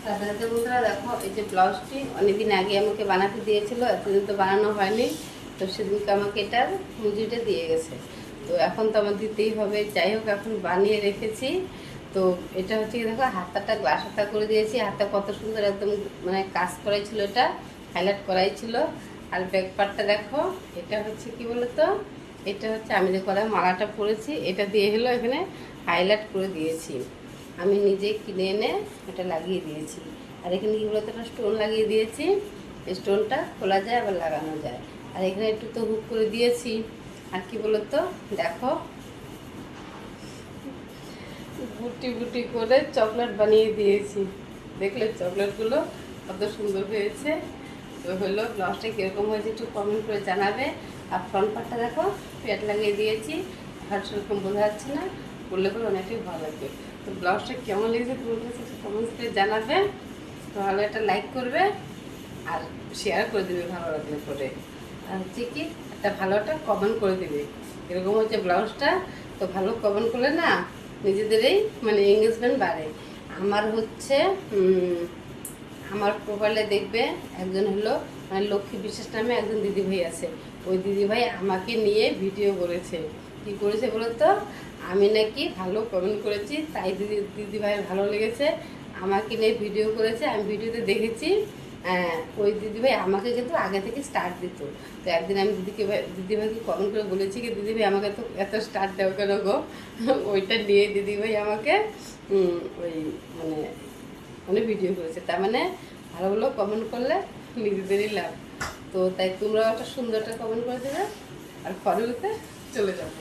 রাধে রাধে বন্ধুরা, দেখো এই যে ব্লাউজটি অনেকদিন আগে আমাকে বানাতে দিয়েছিল, এতদিন তো বানানো হয়নি। তো সেদিনকে আমাকে এটার মজুরিটা দিয়ে গেছে। তো এখন তো আমার দিতেই হবে, যাই হোক এখন বানিয়ে রেখেছি। তো এটা হচ্ছে কি, দেখো হাতাটা গ্লাস হাতা করে দিয়েছি। হাতটা কত সুন্দর একদম মানে কাজ করাই ছিল, এটা হাইলাইট করাই ছিল। আর ব্যাক পার্টটা দেখো, এটা হচ্ছে কি বলতো, এটা হচ্ছে আমি যে করা মালাটা পরেছি এটা দিয়ে হলো এখানে হাইলাইট করে দিয়েছি। আমি নিজে কিনে এনে এটা লাগিয়ে দিয়েছি। আর এখানে কি বলতো, একটা স্টোন লাগিয়ে দিয়েছি। স্টোনটা খোলা যায় আবার লাগানো যায়। আর এখানে একটু তো হুক করে দিয়েছি। আর কি বলতো, দেখো বুটি বুটি করে চকলেট বানিয়ে দিয়েছি। দেখলে চকলেটগুলো কত সুন্দর হয়েছে। তো হলো ব্লাউজটা কীরকম হয়েছে একটু কমেন্ট করে জানাবে। আর ফ্রন্ট পার্টটা দেখো প্যাট লাগিয়ে দিয়েছি। আর সেরকম বোঝা যাচ্ছে না, করলে করে অনেকটাই ভালো লাগবে। তো ব্লাউজটা কেমন লেগেছে তোমার কাছে একটু কমেন্টস করে জানাবে। তো ভালো একটা লাইক করবে আর শেয়ার করে দেবে ভালো লাগলে করে। আর হচ্ছে কি, একটা ভালো একটা কমেন্ট করে দেবে। এরকম হচ্ছে ব্লাউজটা, তো ভালো কমেন্ট করলে না নিজেদেরই মানে এঙ্গেজমেন্ট বাড়ে। আমার হচ্ছে আমার প্রোফাইলে দেখবে একজন হলো মানে লক্ষ্মী বিশ্বাস নামে একজন দিদিভাই আছে। ওই দিদিভাই আমাকে নিয়ে ভিডিও করেছে। কী করেছে বলো তো, আমি নাকি ভালো কমেন্ট করেছি তাই দিদিভাই ভালো লেগেছে, আমাকে নিয়ে ভিডিও করেছে। আমি ভিডিওতে দেখেছি ওই দিদিভাই আমাকে কিন্তু আগে থেকে স্টার্ট দিত। তো একদিন আমি দিদিভাইকে কমেন্ট করে বলেছি কি, দিদিভাই আমাকে তো এত স্টার্ট দেওয়া কেন গো। ওইটা নিয়ে দিদিভাই আমাকে ওই মানে মানে ভিডিও করেছে। তার মানে ভালো ভালো কমেন্ট করলে নিজেদেরই লাভ। তো তাই তোমরাও একটা সুন্দর একটা কমেন্ট করে দেবে আর ফলোতে চলে যাবে।